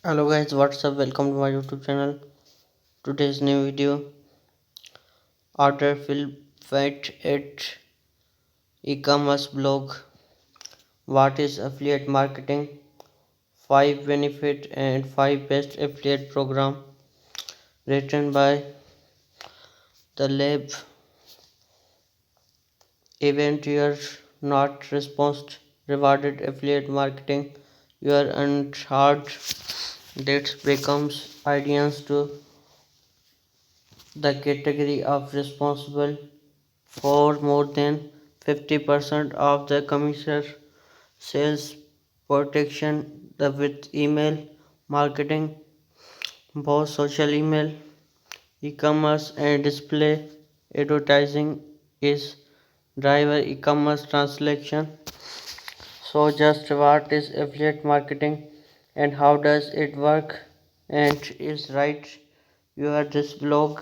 Hello guys, what's up? Welcome to my YouTube channel. Today's new video: order fill fight at e-commerce blog. What is affiliate marketing? 5 benefit and 5 best affiliate program. Written by the lab. Event you are not response rewarded affiliate marketing. You are earned hard that becomes ideas to the category of responsible for more than 50% of the commission sales protection the with email marketing, both social email, e-commerce and display advertising is driver e-commerce transaction. So just what is affiliate marketing and how does it work and is right you are this blog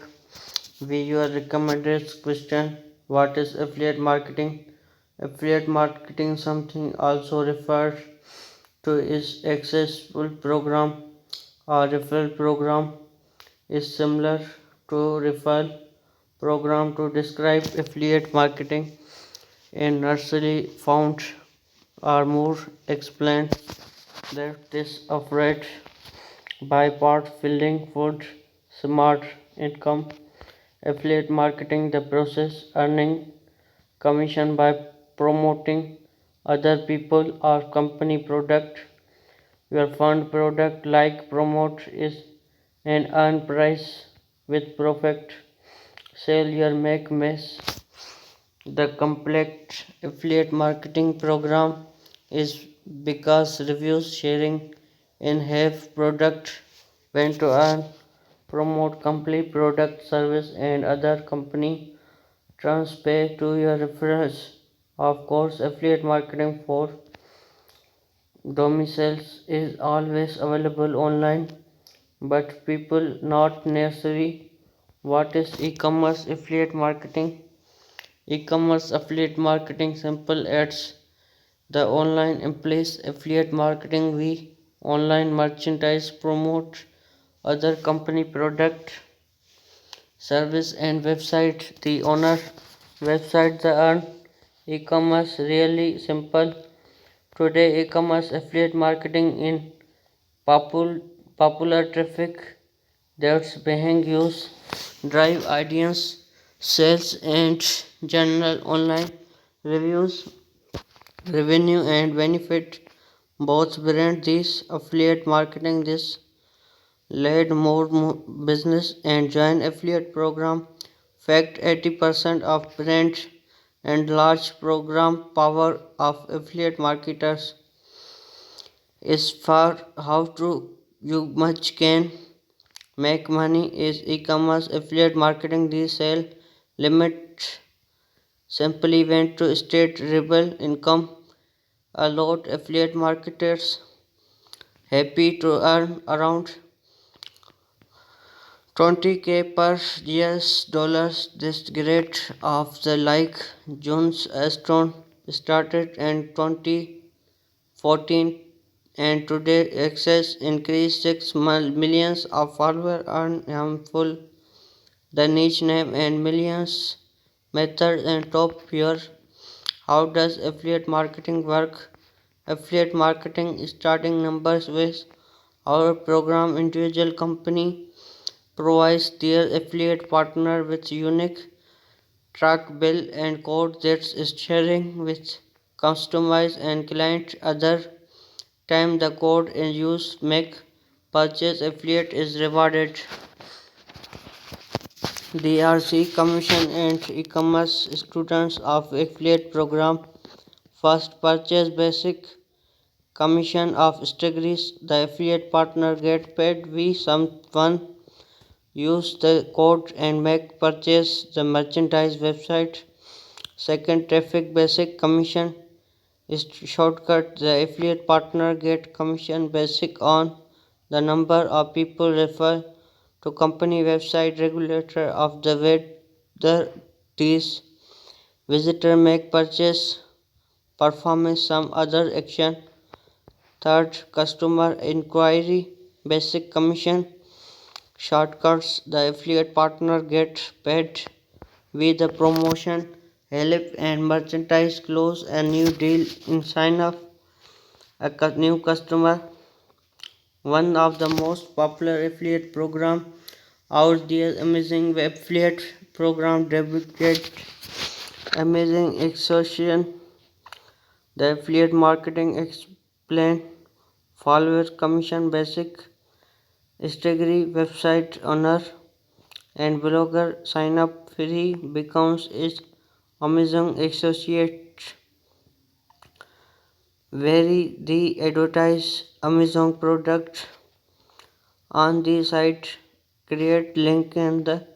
we your recommended question. What is affiliate marketing? Affiliate marketing something also referred to is accessible program or referral program is similar to referral program to describe affiliate marketing in nursery found or more explained that this operates by part filling food smart income affiliate marketing the process earning commission by promoting other people or company product. Your fund product like promote is an earn price with profit sell your make mess. The complete affiliate marketing program is because reviews sharing in have product when to earn promote complete product service and other company transfer to your referrals. Of course, affiliate marketing for domiciles is always available online, but people not necessary. What is e-commerce affiliate marketing? E-commerce affiliate marketing simple ads. The online implies affiliate marketing we online merchandise promote other company product service and website the owner website the earn e-commerce really simple. Today e-commerce affiliate marketing in popul- popular traffic that's being used drive audience sales and general online reviews revenue and benefit both brand this affiliate marketing this led more business and join affiliate program fact 80% of brand and large program power of affiliate marketers is for how to you much can make money is e-commerce affiliate marketing the sale limit simply went to state rebel income a lot affiliate marketers happy to earn around 20k per US dollars. This grade of the like Jones Astron started in 2014 and today access increased 6 millions of followers earn harmful the niche name and millions methods and top pure. How does affiliate marketing work? Affiliate marketing starting numbers with our program individual company provides their affiliate partner with unique track bill and code that's sharing with customers and client other time the code and use make purchase affiliate is rewarded. DRC commission and e-commerce students of affiliate program first purchase basic commission of degrees the affiliate partner get paid we someone use the code and make purchase the merchandise website. Second traffic basic commission is shortcut the affiliate partner get commission basic on the number of people refer to company website regulator of the whether these visitor make purchase performance some other action. Third customer inquiry basic commission shortcuts. The affiliate partner gets paid with the promotion, help and merchandise close a new deal in sign up a new customer. One of the most popular affiliate program out there, Amazing Affiliate Program debuted Amazing Exhaustion. The affiliate marketing explain followers commission basic strategy website owner and blogger sign up free becomes its Amazon associate where they advertise Amazon product on the site create link in the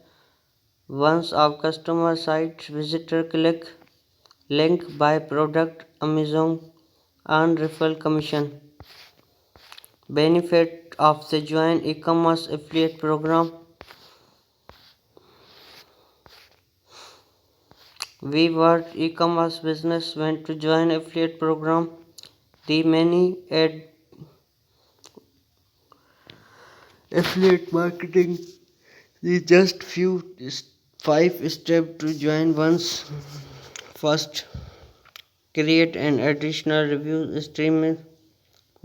once of customer site visitor click link buy product Amazon earn referral commission. Benefit of the join e-commerce affiliate program. We were e-commerce business went to join affiliate program. The many ad affiliate marketing the just few 5 steps to join once. First, create an additional review stream.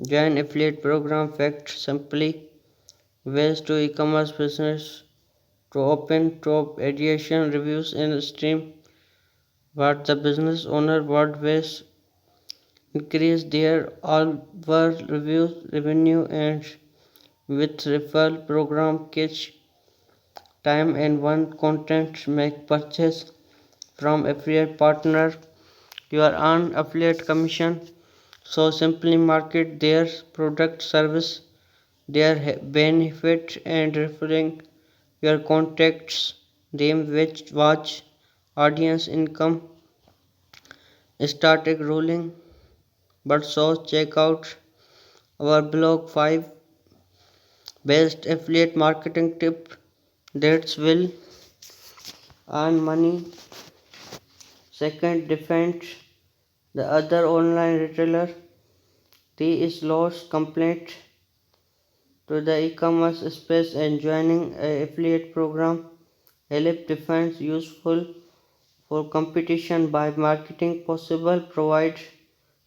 Join affiliate program fact simply ways to e-commerce business to open top addition reviews in stream what the business owner what ways increase their over reviews revenue and with referral program catch time and one content make purchase from affiliate partner you are earn affiliate commission so simply market their product service their benefit and referring your contacts them which watch audience income started rolling but so check out our blog 5 best affiliate marketing tip that will earn money. Second, defend the other online retailer. T is lost complaint to the e-commerce space and joining a affiliate program help defense useful for competition by marketing possible provide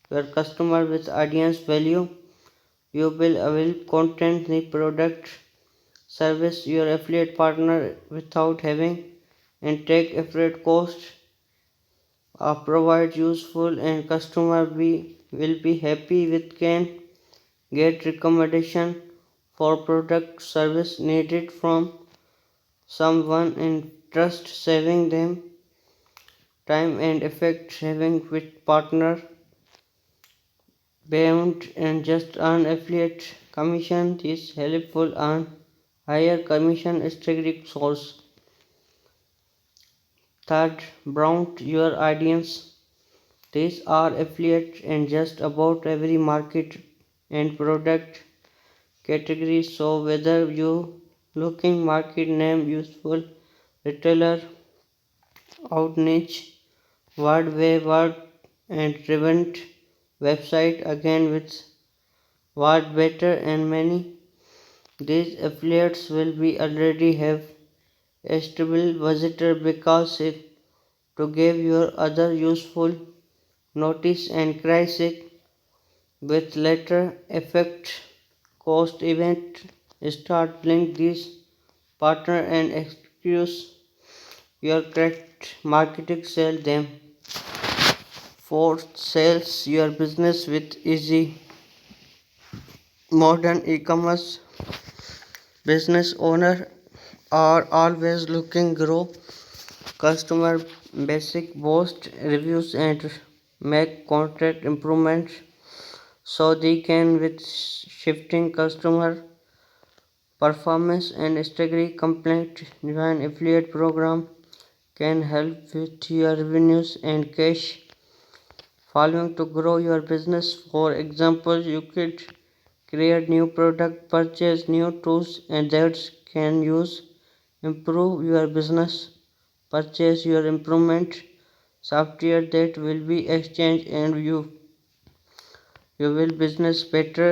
your customer with audience value. You will avail content the product service your affiliate partner without having and take affiliate cost provide useful and customer will be happy with can get recommendation for product service needed from someone in trust saving them time and effect saving with partner beyond and just earn affiliate commission is helpful earn higher commission strategic source. Third, broaden your audience. These are affiliate and just about every market and product category. So whether you looking market name useful retailer out niche word way word and relevant website again with word better and many these affiliates will be already have a stable visitor because if to give your other useful notice and crisis with later effect cost event start link this partner and excuse your correct marketing sell them. Fourth, sales your business with easy modern e-commerce business owner are always looking grow customer basic boast reviews and make content improvements so they can with shifting customer performance and strategy complaint join affiliate program can help with your revenues and cash following to grow your business. For example, you could create new product purchase new tools and that can use improve your business purchase your improvement software that will be exchanged and you will business better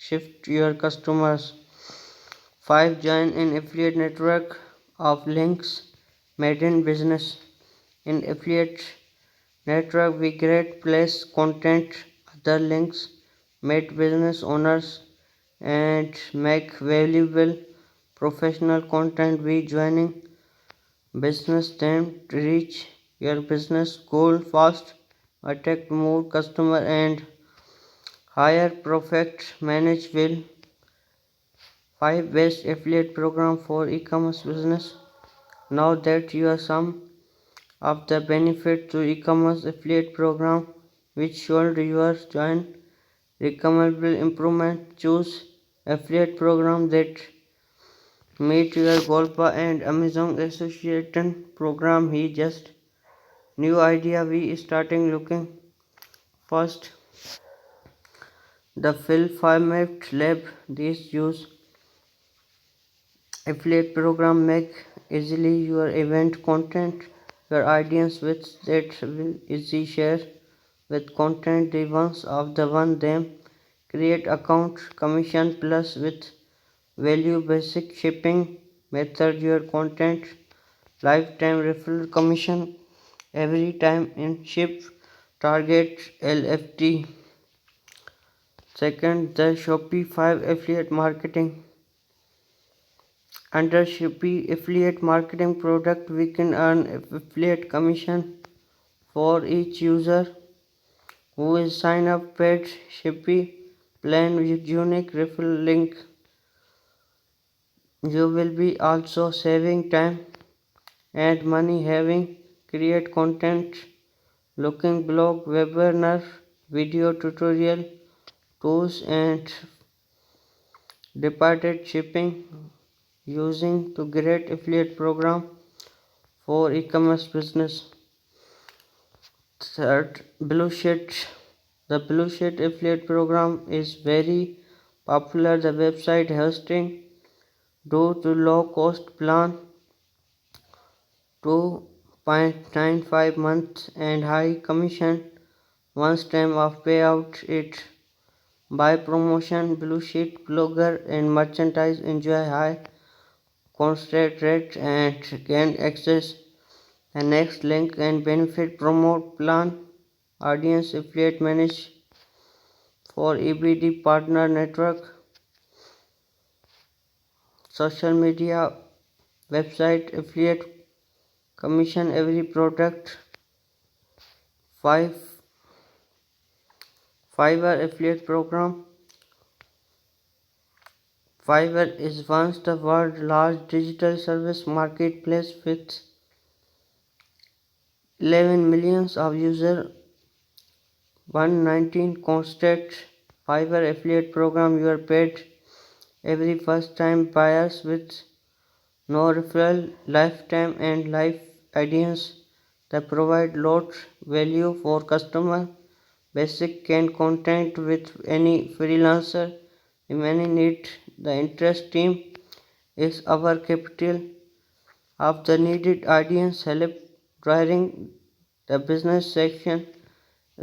shift your customers 5. Join an affiliate network of links made in business. In affiliate network we create place content, other links, meet business owners and make valuable professional content. We joining business them to reach your business goal fast, attract more customer and higher profit. Manage will. 5 best affiliate program for e-commerce business. Now that you are some of the benefit to e-commerce affiliate program, which should you join? Recommendable improvement. Choose affiliate program that meet your Golpa and Amazon association program. He just new idea we starting looking. First, the Phil Format Lab. This use affiliate program make easily your event content, your audience with that will easy share with content the ones of the one them create account commission plus with value basic shipping method your content lifetime referral commission every time in ship target LFT. Second, the Shopify affiliate marketing. Under Shopee affiliate marketing product, we can earn affiliate commission for each user who is sign up paid Shopee plan with unique referral link. You will be also saving time and money having create content, looking blog, webinar, video tutorial, tools and departed shipping using to great affiliate program for e-commerce business. Third, Bluesheet. The Bluesheet affiliate program is very popular. The website hosting due to low cost plan 2.95 months and high commission once time of payout. It by promotion Bluesheet blogger and merchandise enjoy high constant rate and gain access. The next link and benefit promote plan audience affiliate manage for EBD partner network social media website affiliate commission every product. 5. Fiverr affiliate program. Fiverr is once the world's largest digital service marketplace with 11 millions of users. 119 constant. Fiverr affiliate program you are paid every first time buyers with no referral lifetime and life audience that provide lot value for customer basic can contact with any freelancer if any need. The interest team is our capital of the needed audience help driving the business section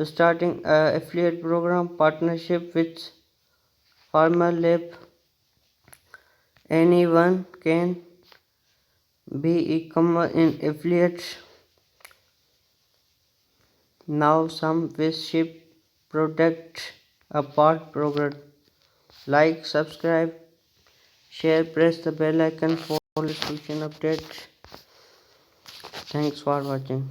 starting a affiliate program partnership with Farmer Lab. Anyone can be e-commerce in affiliate. Now some with ship product a part program. Like, subscribe, share, press the bell icon for notification update. Thanks for watching.